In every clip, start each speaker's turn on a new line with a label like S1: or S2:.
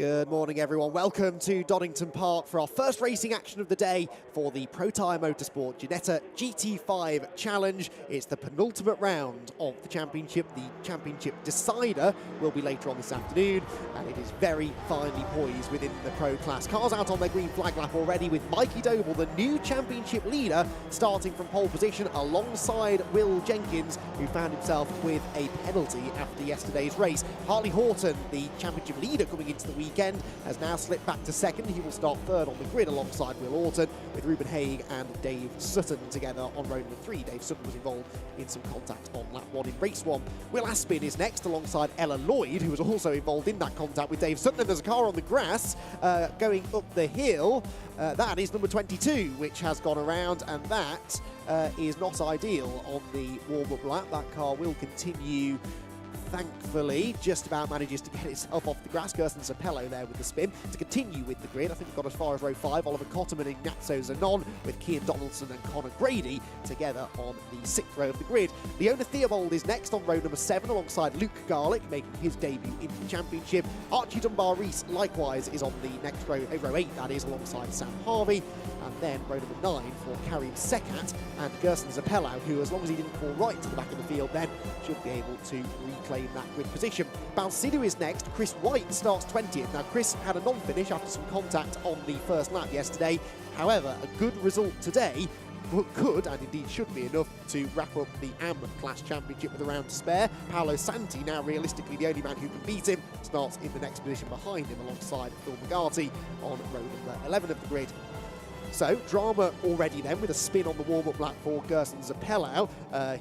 S1: Good morning, everyone. Welcome to Donington Park for our first racing action of the day for the Protyre Motorsport Ginetta GT5 Challenge. It's the penultimate round of the championship. The championship decider will be later on this afternoon, and it is very finely poised within the pro class. Cars out on their green flag lap already, with Mikey Doble, the new championship leader, starting from pole position alongside Will Jenkins, who found himself with a penalty after yesterday's race. Harley Horton, the championship leader coming into the weekend, has now slipped back to second. He will start third on the grid alongside Will Orton, with Ruben Haig and Dave Sutton together on row number 3. Dave Sutton was involved in some contact on lap 1 in race 1. Will Aspin is next alongside Ella Lloyd, who was also involved in that contact with Dave Sutton. And there's a car on the grass going up the hill. That is number 22, which has gone around, and that is not ideal on the warm-up lap. That car will continue, thankfully, just about manages to get itself off the grass. Kirsten Zapello there with the spin to continue with the grid. I think we've got as far as row 5. Oliver Cotterman and Ignacio Zanon with Kian Donaldson and Connor Grady together on the 6th row of the grid. Leona Theobald is next on row number 7 alongside Luke Garlick, making his debut in the championship. Archie Dunbar-Rees likewise is on the next row, row 8 that is, alongside Sam Harvey. And then row number 9 for Karim Sekat and Kirsten Zapello, who, as long as he didn't fall right to the back of the field then, should be able to reclaim that grid position. Balsidu is next. Chris White starts 20th. Now, Chris had a non-finish after some contact on the first lap yesterday. However, a good result today could, and indeed should be, enough to wrap up the AM Class Championship with a round to spare. Paolo Santi, now realistically the only man who can beat him, starts in the next position behind him alongside Phil McGarty on row number 11 of the grid. So, drama already then with a spin on the warm-up lap for Gerson Zapello.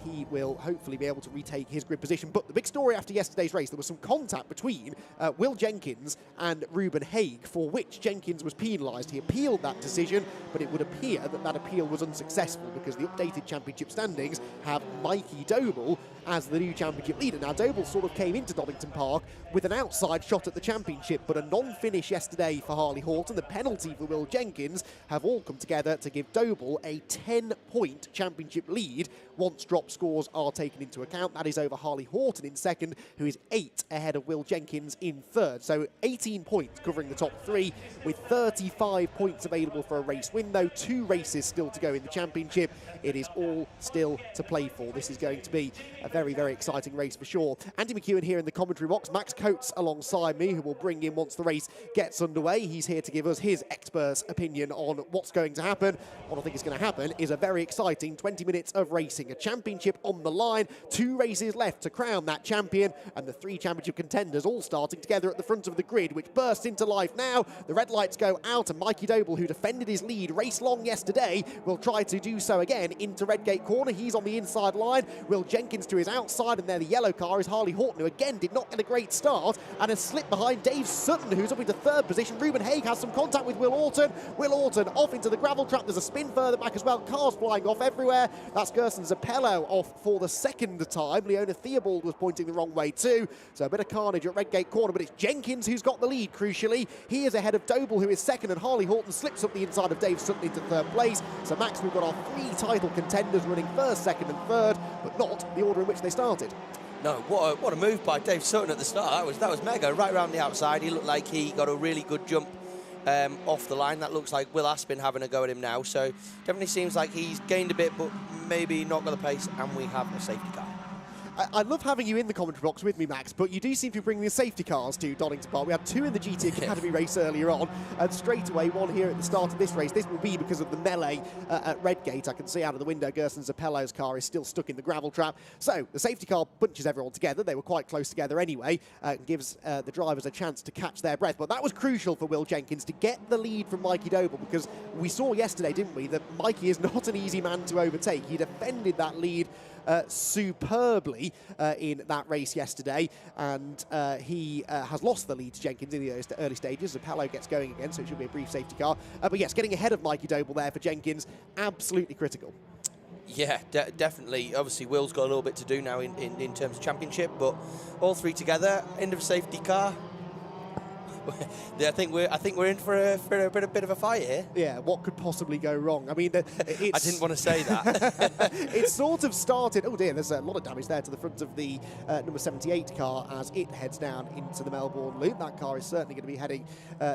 S1: He will hopefully be able to retake his grid position. But the big story after yesterday's race, there was some contact between Will Jenkins and Ruben Haig, for which Jenkins was penalised. He appealed that decision, but it would appear that that appeal was unsuccessful because the updated championship standings have Mikey Doble as the new championship leader. Now, Doble sort of came into Donington Park with an outside shot at the championship, but a non-finish yesterday for Harley Horton, the penalty for Will Jenkins, have all come together to give Doble a 10-point championship lead once drop scores are taken into account. That is over Harley Horton in second, who is 8 ahead of Will Jenkins in third. So 18 points covering the top 3, with 35 points available for a race win, though 2 races still to go in the championship. It is all still to play for. This is going to be a very, very exciting race for sure. Andy McEwen here in the commentary box. Max Coates alongside me, who will bring in once the race gets underway. He's here to give us his expert opinion on what's going to happen. What I think is going to happen is a very exciting 20 minutes of racing. A championship on the line, 2 races left to crown that champion, and the 3 championship contenders all starting together at the front of the grid, which bursts into life now. The red lights go out, and Mikey Doble, who defended his lead race long yesterday, will try to do so again into Redgate corner. He's on the inside line. Will Jenkins to his outside, and there the yellow car is Harley Horton, who again did not get a great start and has slipped behind Dave Sutton, who's up into 3rd position. Ruben Haig has some contact with Will Orton. Will Orton off into the gravel trap. There's a spin further back as well. Cars flying off everywhere. That's Gerson Zapello off for the 2nd time. Leona Theobald was pointing the wrong way too. So a bit of carnage at Redgate corner, but it's Jenkins who's got the lead, crucially. He is ahead of Doble, who is 2nd, and Harley Horton slips up the inside of Dave Sutton into 3rd place. So, Max, we've got our 3 title contenders running 1st, 2nd and 3rd, but not the order in which they started.
S2: No, what a move by Dave Sutton at the start. That was mega, right around the outside. He looked like he got a really good jump off the line. That looks like Will Aspin having a go at him now. So definitely seems like he's gained a bit, but maybe not got the pace, and we have a safety car.
S1: I love having you in the commentary box with me, Max, but you do seem to be bringing the safety cars to Donington Park. We had 2 in the GT Academy race earlier on, and straight away 1 here at the start of this race. This will be because of the melee at Redgate. I can see out of the window Gerson Zapello's car is still stuck in the gravel trap. So the safety car bunches everyone together. They were quite close together anyway, gives the drivers a chance to catch their breath. But that was crucial for Will Jenkins to get the lead from Mikey Doble, because we saw yesterday, didn't we, that Mikey is not an easy man to overtake. He defended that lead superbly in that race yesterday, and he has lost the lead to Jenkins in the early stages. Zapello gets going again, so it should be a brief safety car. But yes, getting ahead of Mikey Doble there for Jenkins, absolutely critical.
S2: Yeah, definitely. Obviously, Will's got a little bit to do now in terms of championship, but all 3 together, end of safety car. I think we're in for a bit of a fight here.
S1: Yeah, what could possibly go wrong? I mean,
S2: I didn't want to say that.
S1: It sort of started. Oh dear, there's a lot of damage there to the front of the number 78 car as it heads down into the Melbourne loop. That car is certainly going to be heading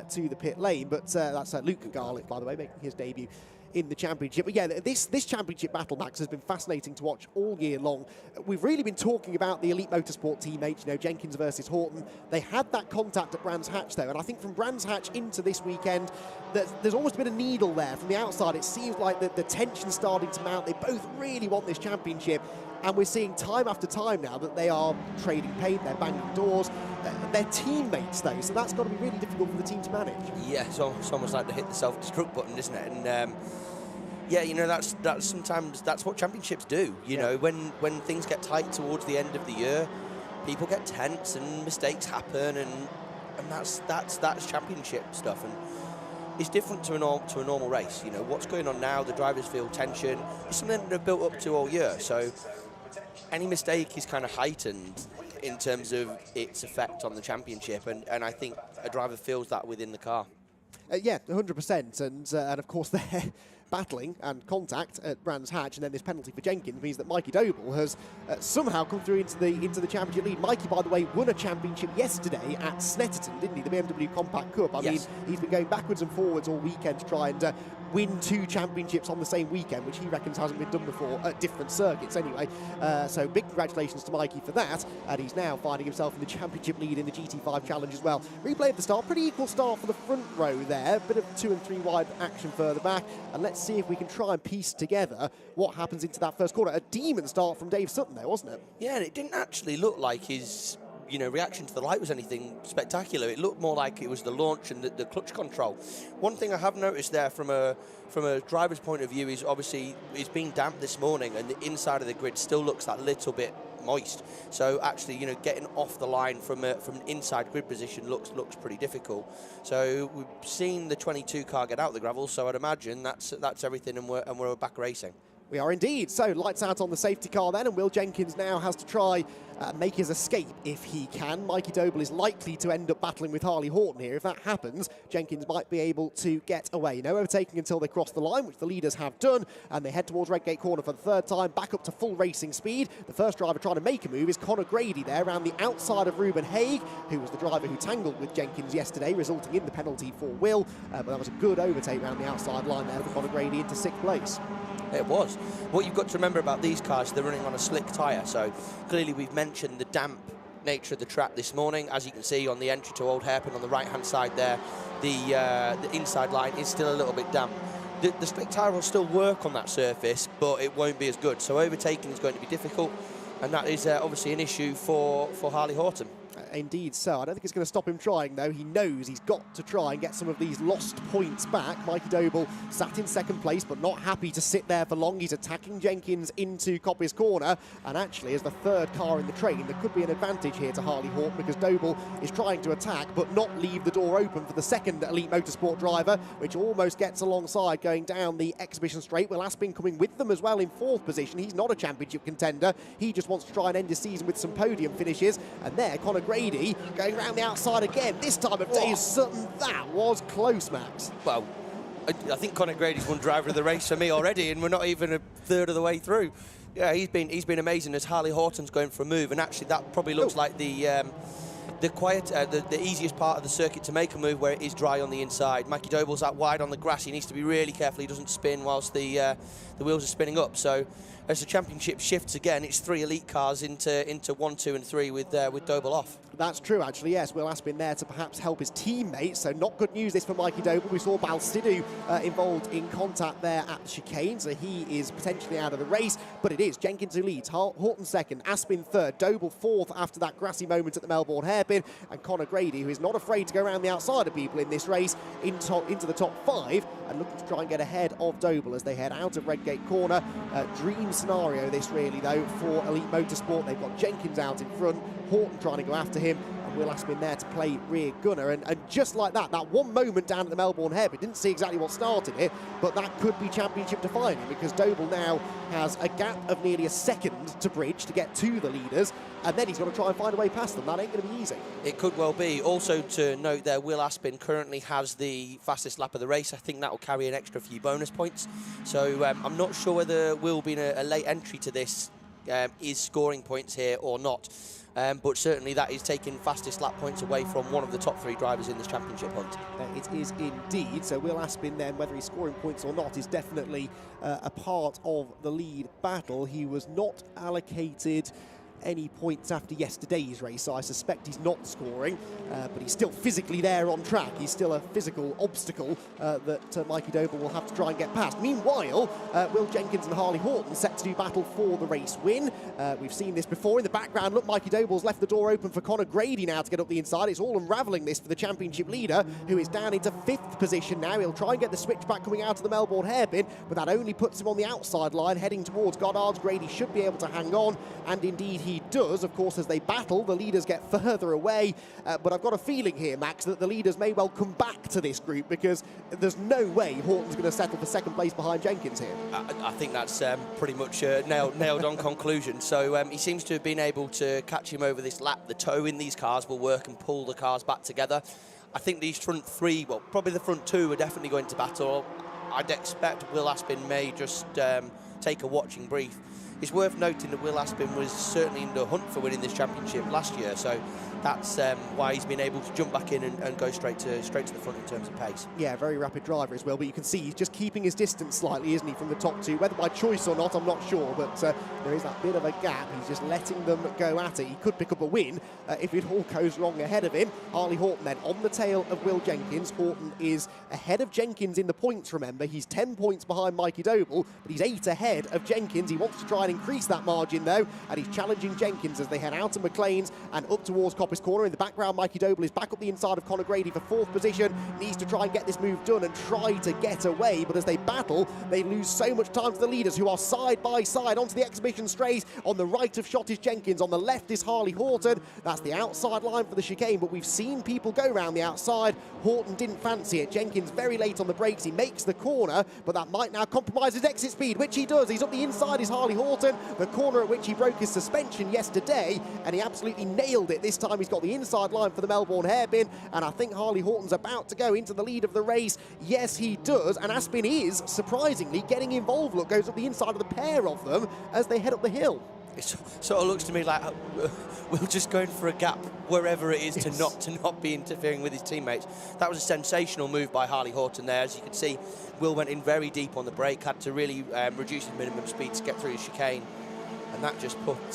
S1: to the pit lane, but that's Luke Garlick, by the way, making his debut in the championship. But yeah, this championship battle, Max, has been fascinating to watch all year long. We've really been talking about the Elite Motorsport teammates, Jenkins versus Horton. They had that contact at Brands Hatch, though, and I think from Brands Hatch into this weekend, there's almost been a needle there. From the outside, it seems like the tension's starting to mount. They both really want this championship, and we're seeing time after time now that they are trading paint, they're banging doors. They're teammates, though, so that's got to be really difficult for the team to manage. Yeah,
S2: it's almost like to hit the self-destruct button, isn't it? And yeah, that's sometimes that's what championships do. You know, when things get tight towards the end of the year, people get tense and mistakes happen, and that's championship stuff. And it's different to a normal race. What's going on now? The drivers feel tension. It's something that they've built up to all year. So any mistake is kind of heightened in terms of its effect on the championship, and I think a driver feels that within the car.
S1: Yeah, 100%, and of course they're battling and contact at Brands Hatch, and then this penalty for Jenkins means that Mikey Doble has somehow come through into the championship lead. Mikey, by the way, won a championship yesterday at Snetterton, didn't he? The BMW Compact Cup. I mean, he's been going backwards and forwards all weekend to try and win 2 championships on the same weekend, which he reckons hasn't been done before at different circuits anyway. So big congratulations to Mikey for that, and he's now finding himself in the championship lead in the GT5 Challenge as well. Replay of the start, pretty equal start for the front row there, bit of 2 and 3 wide action further back, and let's see if we can try and piece together what happens into that first corner. A demon start from Dave Sutton there, wasn't it?
S2: Yeah, and it didn't actually look like his reaction to the light was anything spectacular. It looked more like it was the launch and the clutch control. One thing I have noticed there from a driver's point of view is obviously it's been damp this morning, and the inside of the grid still looks that little bit moist. So actually, getting off the line from an inside grid position looks pretty difficult. So we've seen the 22 car get out the gravel, so I'd imagine that's everything, and we're back racing.
S1: We are indeed. So lights out on the safety car then, and Will Jenkins now has to try make his escape if he can. Mikey Doble is likely to end up battling with Harley Horton here. If that happens, Jenkins might be able to get away. No overtaking until they cross the line, which the leaders have done, and they head towards Redgate Corner for the 3rd time, back up to full racing speed. The first driver trying to make a move is Conor Grady there, around the outside of Ruben Haig, who was the driver who tangled with Jenkins yesterday, resulting in the penalty for Will. But that was a good overtake around the outside line there for Conor Grady into 6th place.
S2: It was. What you've got to remember about these cars, they're running on a slick tyre, so clearly we've mentioned the damp nature of the track this morning. As you can see on the entry to Old Hairpin on the right-hand side there, the inside line is still a little bit damp. The slick tyre will still work on that surface, but it won't be as good, so overtaking is going to be difficult, and that is obviously an issue for Harley Horton.
S1: Indeed so. I don't think it's going to stop him trying, though. He knows he's got to try and get some of these lost points back. Mikey Doble sat in 2nd place, but not happy to sit there for long. He's attacking Jenkins into Coppice Corner, and actually, as the 3rd car in the train, there could be an advantage here to Harley Horton, because Doble is trying to attack, but not leave the door open for the 2nd Elite Motorsport driver, which almost gets alongside going down the exhibition straight. Will Aspin coming with them as well in 4th position. He's not a championship contender. He just wants to try and end his season with some podium finishes, and there, Conor Grady going around the outside again, this time of Dave Sutton. That was close, Max.
S2: Well, I think Conor Grady's won driver of the race for me already, and we're not even a 3rd of the way through. Yeah, he's been amazing as Harley Horton's going for a move, and actually that probably looks like the easiest part of the circuit to make a move, where it is dry on the inside. Mikey Doble's out wide on the grass. He needs to be really careful he doesn't spin whilst the wheels are spinning up. So as the championship shifts again, it's 3 elite cars into 1, 2 and 3 with Doble off.
S1: That's true, actually, yes. Will Aspin there to perhaps help his teammates, so not good news this for Mikey Doble. We saw Balsidu involved in contact there at the chicane, so he is potentially out of the race, but it is Jenkins who leads, Horton 2nd, Aspin 3rd, Doble 4th after that grassy moment at the Melbourne Hairpin, and Conor Grady, who is not afraid to go around the outside of people in this race, into the top 5, and looking to try and get ahead of Doble as they head out of Redgate Corner. Dream scenario this really, though, for Elite Motorsport. They've got Jenkins out in front, Horton trying to go after him, and Will Aspin there to play rear gunner, and just like that, that one moment down at the Melbourne Hairpin, didn't see exactly what started it, but that could be championship defining, because Doble now has a gap of nearly a second to bridge to get to the leaders, and then he's got to try and find a way past them. That ain't going to be easy.
S2: It could well be. Also to note there, Will Aspin currently has the fastest lap of the race. I think that will carry an extra few bonus points. So I'm not sure whether Will being a late entry to this is scoring points here or not. But certainly that is taking fastest lap points away from one of the top 3 drivers in this championship hunt.
S1: It is indeed. So Will Aspin then, whether he's scoring points or not, is definitely a part of the lead battle. He was not allocated any points after yesterday's race, so I suspect he's not scoring, but he's still physically there on track. He's still a physical obstacle that Mikey Doble will have to try and get past. Meanwhile, Will Jenkins and Harley Horton set to do battle for the race win. We've seen this before in the background. Look, Mikey Doble's left the door open for Conor Grady now to get up the inside. It's all unravelling this for the championship leader, who is down into 5th position now. He'll try and get the switchback coming out of the Melbourne Hairpin, but that only puts him on the outside line, heading towards Goddard's. Grady should be able to hang on, and indeed he does. Of course, as they battle, the leaders get further away, but I've got a feeling here, Max, that the leaders may well come back to this group, because there's no way Horton's going to settle for 2nd place behind Jenkins here.
S2: I think that's pretty much nailed on conclusion. So he seems to have been able to catch him over this lap. The toe in these cars will work and pull the cars back together. I think these front 3, well, probably the front 2 are definitely going to battle. I'd expect Will Aspin may just take a watching brief. It's worth noting that Will Aspin was certainly in the hunt for winning this championship last year, so that's why he's been able to jump back in and go straight to the front in terms of pace. Yeah, very rapid driver as well, but you can see he's just keeping his distance slightly, isn't he, from the top 2? Whether by choice or not, I'm not sure, but there is that bit of a gap. He's just letting them go at it. He could pick up a win if it all goes wrong ahead of him. Harley Horton then on the tail of Will Jenkins. Horton is ahead of Jenkins in the points, remember. He's 10 points behind Mikey Doble, but he's 8 ahead of Jenkins. He wants to try and increase that margin, though, and he's challenging Jenkins as they head out of McLean's and up towards Coppice Corner. In the background, Mikey Doble is back up the inside of Conor Grady for 4th position. Needs to try and get this move done and try to get away, but as they battle, they lose so much time to the leaders, who are side by side onto the exhibition straight. On the right of shot is Jenkins, on the left is Harley Horton. That's the outside line for the chicane, but we've seen people go round the outside. Horton didn't fancy it. Jenkins very late on the brakes. He makes the corner, but that might now compromise his exit speed, which he does. He's up the inside is Harley Horton, the corner at which he broke his suspension yesterday, and he absolutely nailed it. This time he's got the inside line for the Melbourne Hairpin, and I think Harley Horton's about to go into the lead of the race. Yes, he does, and Aspin is, surprisingly, getting involved. Look, goes up the inside of the pair of them as they head up the hill. It sort of looks to me like Will just going for a gap wherever it is to not be interfering with his teammates. That was a sensational move by Harley Horton there. As you can see, Will went in very deep on the brake, had to really reduce his minimum speed to get through his chicane, and that just put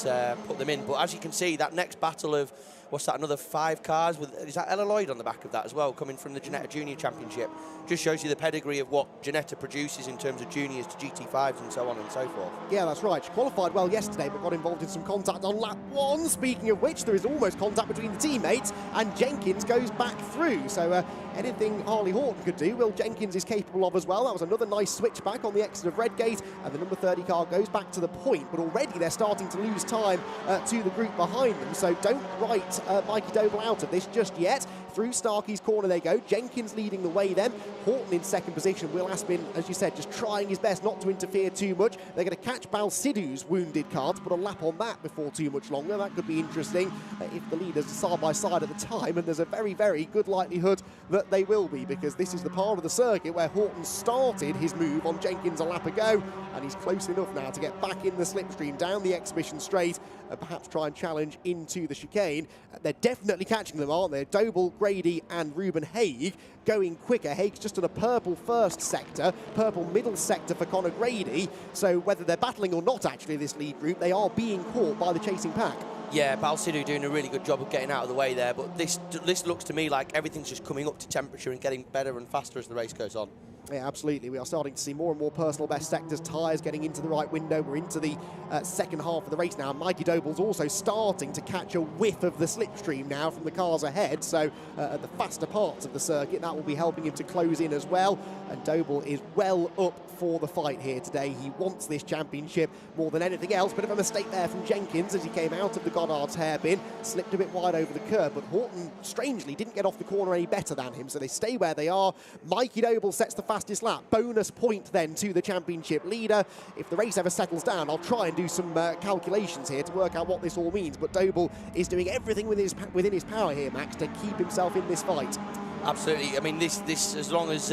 S2: them in. But as you can see, that next battle of, what's that, another 5 cars? Is that Ella Lloyd on the back of that as well, coming from the Ginetta Junior Championship? Just shows you the pedigree of what Ginetta produces in terms of juniors to GT5s and so on and so forth. Yeah, that's right. She qualified well yesterday, but got involved in some contact on lap 1. Speaking of which, there is almost contact between the teammates, and Jenkins goes back through. So anything Harley Horton could do, Will Jenkins is capable of as well. That was another nice switchback on the exit of Redgate, and the number 30 car goes back to the point, but already they're starting to lose time to the group behind them. So don't write Mikey Doble out of this just yet. Through Starkey's corner they go. Jenkins leading the way then. Horton in 2nd position. Will Aspin, as you said, just trying his best not to interfere too much. They're going to catch Balsidu's wounded car to put a lap on that before too much longer. That could be interesting if the leaders are side by side at the time, and there's a very, very good likelihood that they will be, because this is the part of the circuit where Horton started his move on Jenkins a lap ago, and he's close enough now to get back in the slipstream down the exhibition straight and perhaps try and challenge into the chicane. They're definitely catching them, aren't they? Doble, Grady and Ruben Haig going quicker. Haig's just in a purple first sector, purple middle sector for Conor Grady. So whether they're battling or not, actually, this lead group, they are being caught by the chasing pack. Yeah, Balsidu doing a really good job of getting out of the way there, but this looks to me like everything's just coming up to temperature and getting better and faster as the race goes on.
S1: Yeah, absolutely. We are starting to see more and more personal best sectors, tyres getting into the right window. We're into the second half of the race now. Mikey Doble's also starting to catch a whiff of the slipstream now from the cars ahead. So at the faster parts of the circuit, that will be helping him to close in as well. And Doble is well up for the fight here today. He wants this championship more than anything else. Bit of a mistake there from Jenkins as he came out of the Goddard's hairpin, slipped a bit wide over the curb, but Horton strangely didn't get off the corner any better than him, so they stay where they are. Mikey Doble sets the fastest lap. Bonus point then to the championship leader. If the race ever settles down, I'll try and do some calculations here to work out what this all means, but Doble is doing everything within his power here, Max, to keep himself in this fight.
S2: Absolutely. I mean, this as long as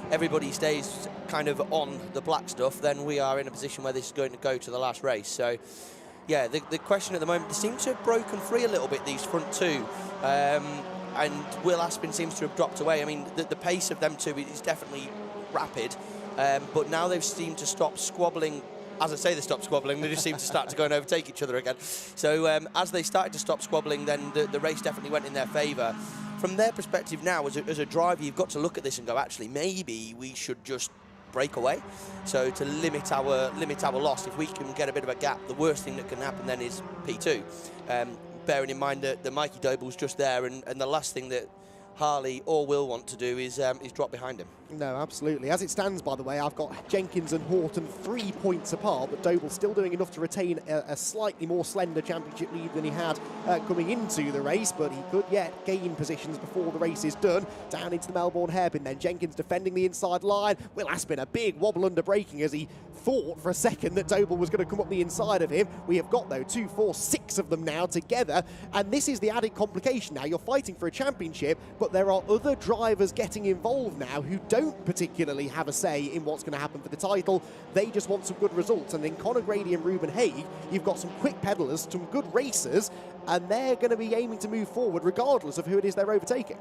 S2: everybody stays kind of on the black stuff, then we are in a position where this is going to go to the last race. So, yeah, the question at the moment, they seem to have broken free a little bit, these front two. And Will Aspin seems to have dropped away. I mean, the pace of them two is definitely rapid, but now they've seemed to stop squabbling. As I say, they stopped squabbling, they just seem to start to go and overtake each other again. So as they started to stop squabbling, then the race definitely went in their favour. From their perspective now, as a driver, you've got to look at this and go, actually, maybe we should just break away. So to limit our loss, if we can get a bit of a gap, the worst thing that can happen then is P2. Bearing in mind that the Mikey Doble's just there, and the last thing that Harley or Will want to do is drop behind him.
S1: No, absolutely. As it stands, by the way, I've got Jenkins and Horton 3 points apart, but Doble's still doing enough to retain a slightly more slender championship lead than he had coming into the race, but he could yet gain positions before the race is done. Down into the Melbourne hairpin then. Jenkins defending the inside line. Will Aspin a big wobble under braking as he thought for a second that Doble was going to come up the inside of him. We have got, though, 2, 4, 6 of them now together, and this is the added complication now. You're fighting for a championship, but there are other drivers getting involved now who don't particularly have a say in what's going to happen for the title. They just want some good results, and in Conor Grady and Ruben Haig, you've got some quick pedalers, some good racers, and they're going to be aiming to move forward regardless of who it is they're overtaking.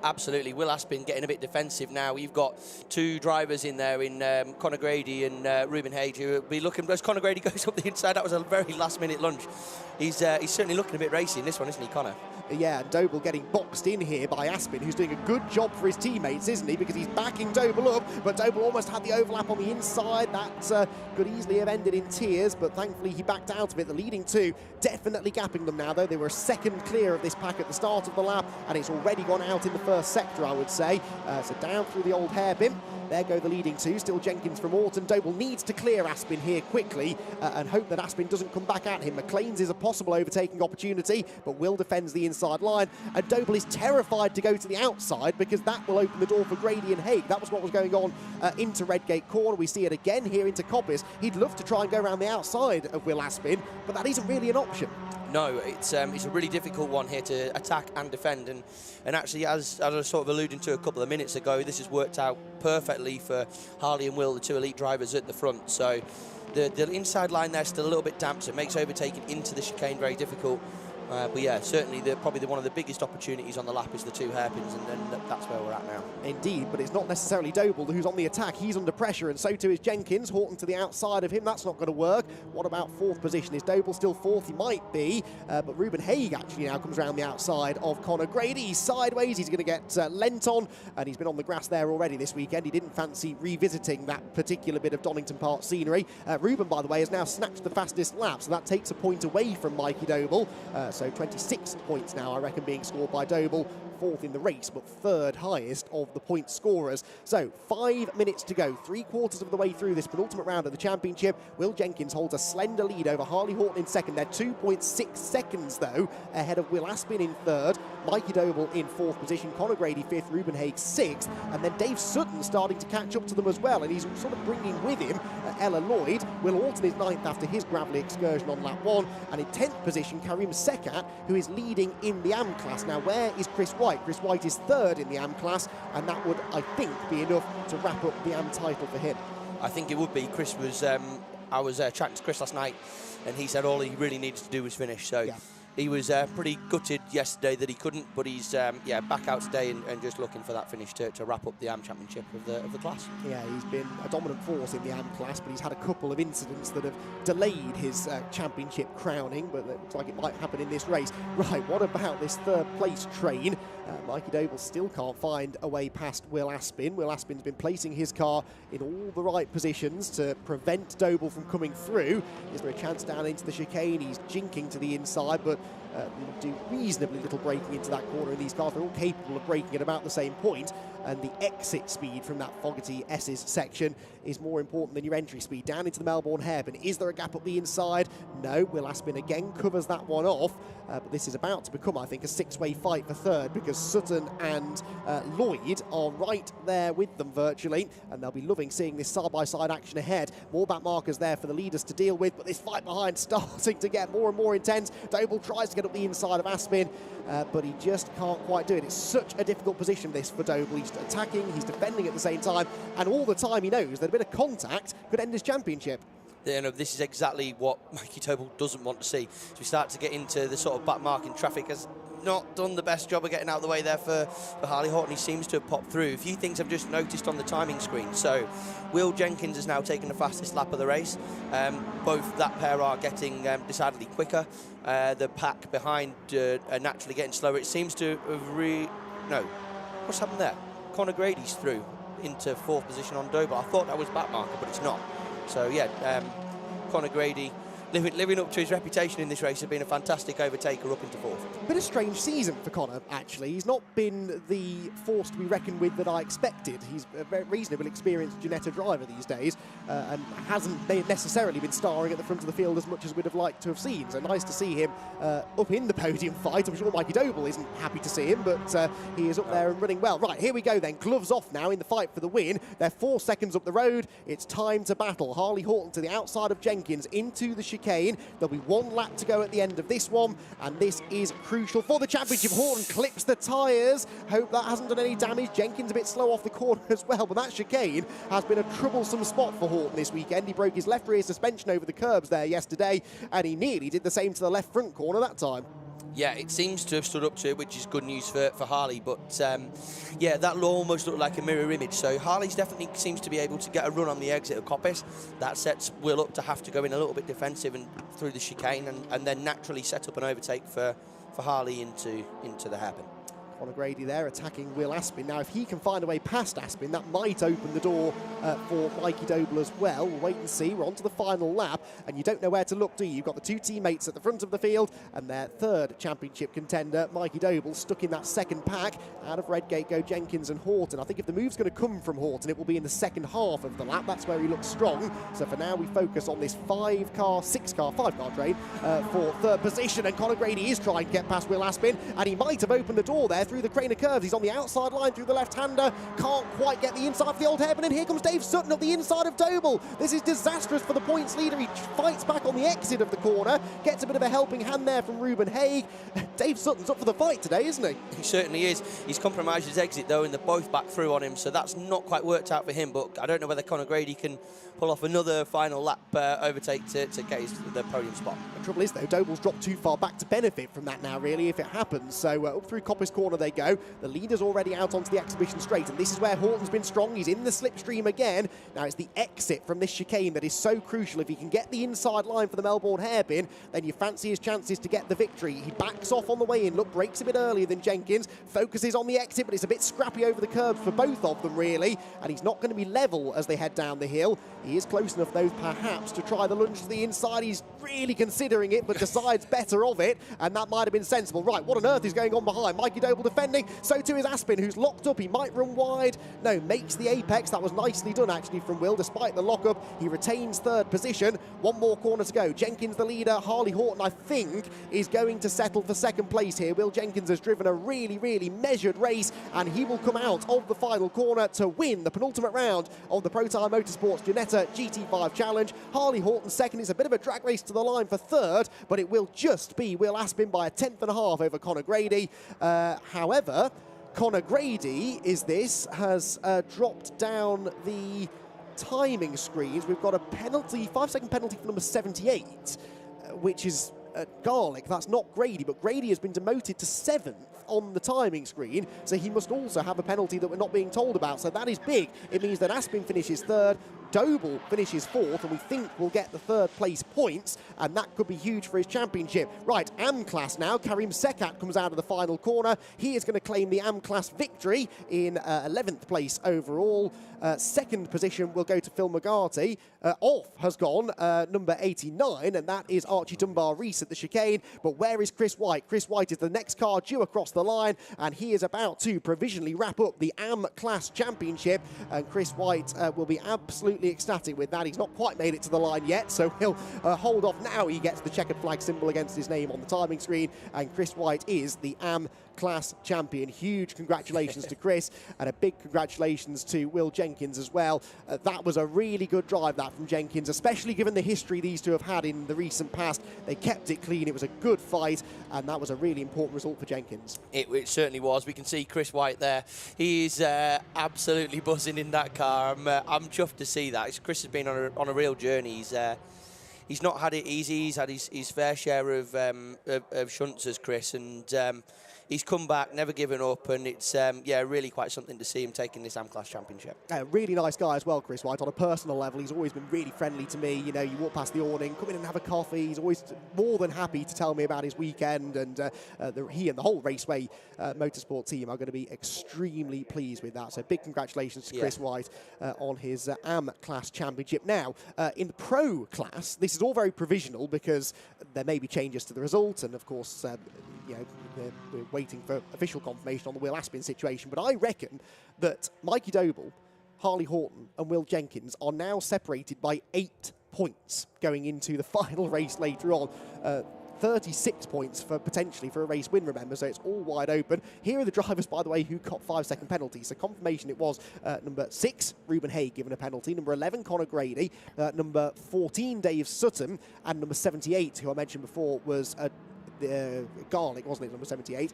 S2: Absolutely. Will Aspin getting a bit defensive now. You've got 2 drivers in there in Conor Grady and Ruben Haig, who will be looking, as Conor Grady goes up the inside, that was a very last-minute lunge. He's certainly looking a bit racy in this one, isn't he, Conor?
S1: Yeah, and Doble getting boxed in here by Aspin, who's doing a good job for his teammates, isn't he? Because he's backing Doble up, but Doble almost had the overlap on the inside. That could easily have ended in tears, but thankfully he backed out of it. The leading 2 definitely gapping them now, though. They were a second clear of this pack at the start of the lap, and it's already gone out in the first sector, I would say. So down through the old hairpin. There go the leading 2, still Jenkins from Orton. Doble needs to clear Aspin here quickly and hope that Aspin doesn't come back at him. McLean's is a possible overtaking opportunity, but Will defends the inside line, and Doble is terrified to go to the outside because that will open the door for Grady and Haig. That was what was going on into Redgate Corner. We see it again here into Coppice. He'd love to try and go around the outside of Will Aspin, but that isn't really an option.
S2: No, it's a really difficult one here to attack and defend, and actually, as I was sort of alluding to a couple of minutes ago, this has worked out perfectly for Harley and Will, the 2 elite drivers at the front. So the inside line there is still a little bit damp, so it makes overtaking into the chicane very difficult. But yeah, certainly probably one of the biggest opportunities on the lap is the 2 hairpins, and that's where we're at now.
S1: Indeed, but it's not necessarily Doble who's on the attack. He's under pressure, and so too is Jenkins. Horton to the outside of him. That's not going to work. What about 4th position? Is Doble still 4th? He might be, but Ruben Haig actually now comes around the outside of Conor Grady. He's sideways. He's going to get lent on, and he's been on the grass there already this weekend. He didn't fancy revisiting that particular bit of Donington Park scenery. Ruben, by the way, has now snatched the fastest lap, so that takes a point away from Mikey Doble. So 26 points now, I reckon, being scored by Doble. 4th in the race, but 3rd highest of the point scorers. So 5 minutes to go, 3/4 of the way through this penultimate round of the championship. Will Jenkins holds a slender lead over Harley Horton in 2nd. They're 2.6 seconds, though, ahead of Will Aspin in 3rd. Mikey Doble in 4th position, Conor Grady 5th, Ruben Haig 6th, and then Dave Sutton starting to catch up to them as well, and he's sort of bringing with him Ella Lloyd. Will Orton is 9th after his gravelly excursion on lap 1, and in 10th position, Karim Sekat, who is leading in the AM class. Now, where is Chris White? Chris White is 3rd in the AM class, and that would, I think, be enough to wrap up the AM title for him.
S2: I think it would be. Chris was, I was chatting to Chris last night, and he said all he really needed to do was finish. So, he was pretty gutted yesterday that he couldn't, but he's yeah, back out today and just looking for that finish to wrap up the AM Championship of the class.
S1: Yeah, he's been a dominant force in the AM class, but he's had a couple of incidents that have delayed his championship crowning, but it looks like it might happen in this race. Right, what about this third place train? Mikey Doble still can't find a way past Will Aspin. Will Aspin's been placing his car in all the right positions to prevent Doble from coming through. Is there a chance down into the chicane? He's jinking to the inside, but do reasonably little braking into that corner in these cars. They're all capable of braking at about the same point, and the exit speed from that Fogarty S's section is more important than your entry speed. Down into the Melbourne hairpin. Is there a gap up the inside? No. Will Aspin again covers that one off, but this is about to become, I think, a six-way fight for third, because Sutton and Lloyd are right there with them virtually, and they'll be loving seeing this side-by-side action ahead. More back markers there for the leaders to deal with, but this fight behind starting to get more and more intense. Doble tries to get up the inside of Aspin, but he just can't quite do it. It's such a difficult position, this, for Doble. He's attacking, he's defending at the same time, and all the time he knows that a bit of contact could end his championship.
S2: You know, this is exactly what Mikey Doble doesn't want to see. So we start to get into the sort of back marking traffic. Has not done the best job of getting out of the way there for Harley Horton. He seems to have popped through. A few things I've just noticed on the timing screen. So Will Jenkins has now taken the fastest lap of the race. Both that pair are getting decidedly quicker. The pack behind are naturally getting slower. It seems to have no. What's happened there? Conor Grady's through into fourth position on Doble. I thought that was back marker, but it's not. So yeah, Conor Grady living up to his reputation in this race, has been a fantastic overtaker up into fourth.
S1: Bit of strange season for Conor, actually. He's not been the force to be reckoned with that I expected. He's a very reasonably experienced Ginetta driver these days, and hasn't necessarily been starring at the front of the field as much as we'd have liked to have seen. So nice to see him up in the podium fight. I'm sure Mikey Doble isn't happy to see him, but he is up there and running well. Right, here we go then. Gloves off now in the fight for the win. They're 4 seconds up the road. It's time to battle. Harley Horton to the outside of Jenkins into the chicane. There'll be 1 lap to go at the end of this one, and this is crucial for the championship. Horton clips the tyres. Hope that hasn't done any damage. Jenkins a bit slow off the corner as well, but that chicane has been a troublesome spot for Horton this weekend. He broke his left rear suspension over the curbs there yesterday, and he nearly did the same to the left front corner that time.
S2: Yeah, it seems to have stood up to it, which is good news for Harley. But yeah, that almost looked like a mirror image. So Harley's definitely seems to be able to get a run on the exit of Coppice. That sets Will up to have to go in a little bit defensive and through the chicane, and then naturally set up an overtake for Harley into the hairpin.
S1: Conor Grady there attacking Will Aspin. Now, if he can find a way past Aspin, that might open the door for Mikey Doble as well. We'll wait and see. We're on to the final lap, and you don't know where to look, do you? You've got the 2 teammates at the front of the field, and their third championship contender, Mikey Doble, stuck in that second pack. Out of Redgate go Jenkins and Horton. I think if the move's going to come from Horton, it will be in the second half of the lap. That's where he looks strong. So for now, we focus on this 5-car train for third position, and Conor Grady is trying to get past Will Aspin, and he might have opened the door there through the crane of curves. He's on the outside line through the left-hander. Can't quite get the inside of the old hairpin, and here comes Dave Sutton up the inside of Doble. This is disastrous for the points leader. He fights back on the exit of the corner, gets a bit of a helping hand there from Ruben Haig. Dave Sutton's up for the fight today, isn't he?
S2: He certainly is. He's compromised his exit, though, and they're both back through on him, so that's not quite worked out for him, but I don't know whether Conor Grady can pull off another final lap overtake to get the podium spot.
S1: The trouble is, though, Doble's dropped too far back to benefit from that now, really, if it happens. So up through Coppice Corner they go. The leader's already out onto the exhibition straight, and this is where Horton's been strong. He's in the slipstream again. Now it's the exit from this chicane that is so crucial. If he can get the inside line for the Melbourne hairpin, then you fancy his chances to get the victory. He backs off on the way in. Look, brakes a bit earlier than Jenkins. Focuses on the exit, but it's a bit scrappy over the curbs for both of them, really. And he's not going to be level as they head down the hill. He is close enough, though, perhaps, to try the lunge to the inside. He's really considering it, but decides better of it, and that might have been sensible. Right, what on earth is going on behind? Mikey Doble defending. So too is Aspin, who's locked up. He might run wide. No, makes the apex. That was nicely done, actually, from Will. Despite the lockup, he retains third position. 1 more corner to go. Jenkins, the leader. Harley Horton, I think, is going to settle for second place here. Will Jenkins has driven a really, really measured race, and he will come out of the final corner to win the penultimate round of the Protyre Motorsport Ginetta GT5 Challenge. Harley Horton second. It's a bit of a drag race to the line for third, but it will just be Will Aspin by a 1/10.5 over Conor Grady. However, Conor Grady has dropped down the timing screens. We've got a penalty, 5-second penalty for number 78, which is Garlick. That's not Grady, but Grady has been demoted to 7th on the timing screen, so he must also have a penalty that we're not being told about. So that is big. It means that Aspin finishes 3rd, Doble finishes 4th, and we think we'll get the 3rd place points, and that could be huge for his championship. Right, AM class now. Karim Sekat comes out of the final corner. He is going to claim the AM class victory in 11th place overall. 2nd position will go to Phil McGarty. Off has gone number 89, and that is Archie Dunbar-Rees at the chicane. But where is Chris White? Chris White is the next car due across the line, and he is about to provisionally wrap up the AM class championship. And Chris White will be absolutely ecstatic with that. He's not quite made it to the line yet, so he'll hold off now. He gets the checkered flag symbol against his name on the timing screen, and Chris White is the AM class champion. Huge congratulations to Chris, and a big congratulations to Will Jenkins as well. That was a really good drive, that from Jenkins, especially given the history these two have had in the recent past. They kept it clean. It was a good fight, and that was a really important result for Jenkins.
S2: It certainly was. We can see Chris White there. He's absolutely buzzing in that car. I'm chuffed to see that. Chris has been on a real journey. He's not had it easy. He's had his fair share of shunts as Chris, and he's come back, never given up, and it's really quite something to see him taking this AM Class Championship.
S1: Really nice guy as well, Chris White. On a personal level, he's always been really friendly to me. You know, you walk past the awning, come in and have a coffee. He's always more than happy to tell me about his weekend, and he and the whole Raceway Motorsport team are going to be extremely pleased with that. So big congratulations to Chris White on his AM Class Championship. Now, in the Pro class, this is all very provisional because there may be changes to the result, and of course, we're waiting for official confirmation on the Will Aspin situation, but I reckon that Mikey Doble, Harley Horton and Will Jenkins are now separated by 8 points going into the final race later on. 36 points potentially for a race win, remember, so it's all wide open. Here are the drivers, by the way, who got 5-second penalties. So confirmation it was number 6, Ruben Haig, given a penalty, number 11, Conor Grady, number 14, Dave Sutton, and number 78, who I mentioned before, was Garlick, wasn't it, number 78?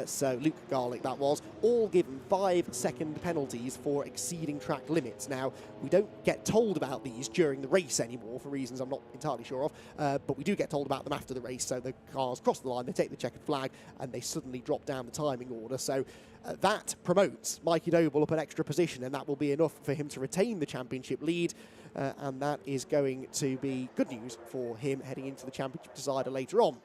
S1: So Luke Garlick, that was. All given 5-second penalties for exceeding track limits. Now, we don't get told about these during the race anymore for reasons I'm not entirely sure of, but we do get told about them after the race. So the cars cross the line, they take the checkered flag, and they suddenly drop down the timing order. So that promotes Mikey Doble up an extra position, and that will be enough for him to retain the championship lead. And that is going to be good news for him heading into the championship decider later on.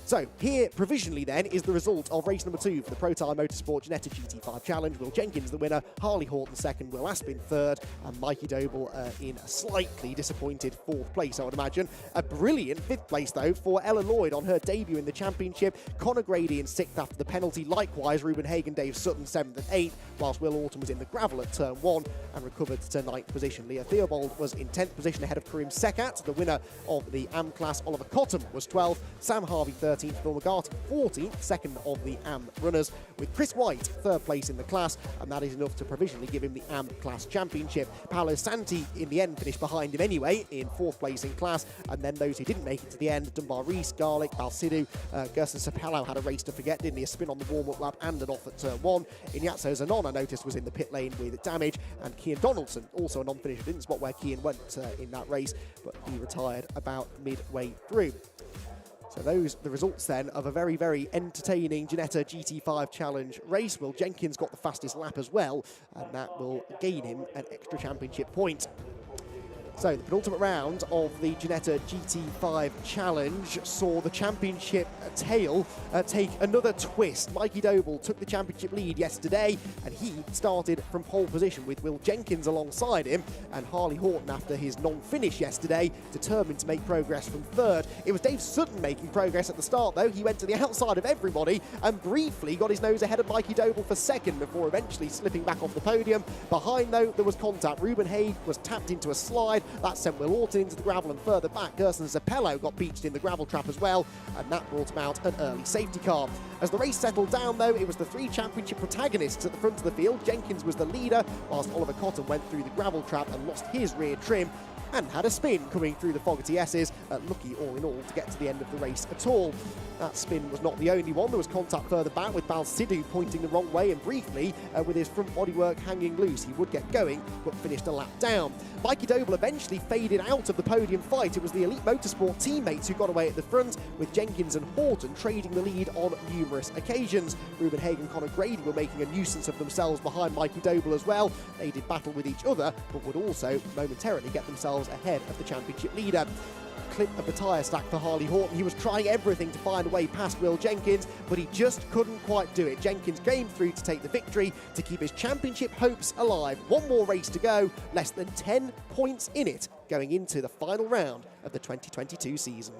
S1: So here, provisionally then, is the result of race number 2 for the Protyre Motorsport Ginetta GT5 Challenge. Will Jenkins the winner, Harley Horton 2nd, Will Aspin 3rd, and Mikey Doble in a slightly disappointed 4th place, I would imagine. A brilliant 5th place, though, for Ella Lloyd on her debut in the championship. Conor Grady in 6th after the penalty. Likewise, Ruben Haig and Dave Sutton 7th and 8th, whilst Will Orton was in the gravel at turn 1 and recovered to 9th position. Leah Theobald was in 10th position ahead of Karim Sekat, the winner of the AM class. Oliver Cotton was 12th, Sam Harvey 13th, Phil McGarty 14th, 2nd of the AM runners, with Chris White 3rd place in the class, and that is enough to provisionally give him the AM class championship. Paolo Santi in the end finished behind him anyway in 4th place in class, and then those who didn't make it to the end, Dunbar-Rees, Garlick, Balsidou, Gerson Sapello had a race to forget, didn't he? A spin on the warm-up lap and an off at turn 1. Ignazio Zanon, I noticed, was in the pit lane with damage, and Kian Donaldson, also a non-finisher. Didn't spot where Kian went in that race, but he retired about midway through. So those are the results then of a very, very entertaining Ginetta GT5 Challenge race. Will Jenkins got the fastest lap as well, and that will gain him an extra championship point. So the penultimate round of the Ginetta GT5 Challenge saw the championship tail take another twist. Mikey Doble took the championship lead yesterday, and he started from pole position with Will Jenkins alongside him, and Harley Horton, after his non-finish yesterday, determined to make progress from 3rd. It was Dave Sutton making progress at the start, though. He went to the outside of everybody and briefly got his nose ahead of Mikey Doble for 2nd before eventually slipping back off the podium. Behind, though, there was contact. Ruben Haig was tapped into a slide. That sent Will Orton into the gravel, and further back, Gerson Zapello got beached in the gravel trap as well, and that brought him out an early safety car. As the race settled down, though, it was the 3 championship protagonists at the front of the field. Jenkins was the leader, whilst Oliver Cotton went through the gravel trap and lost his rear trim. and had a spin coming through the Fogarty S's, lucky all in all to get to the end of the race at all. That spin was not the only one. There was contact further back with Balsidou pointing the wrong way, and briefly, with his front bodywork hanging loose, he would get going, but finished a lap down. Mikey Doble eventually faded out of the podium fight. It was the Elite Motorsport teammates who got away at the front, with Jenkins and Horton trading the lead on numerous occasions. Ruben Haig and Conor Grady were making a nuisance of themselves behind Mikey Doble as well. They did battle with each other, but would also momentarily get themselves ahead of the championship leader. Clip of the tyre stack for Harley Horton. He was trying everything to find a way past Will Jenkins, but he just couldn't quite do it. Jenkins came through to take the victory to keep his championship hopes alive. One more race to go, less than 10 points in it, going into the final round of the 2022 season.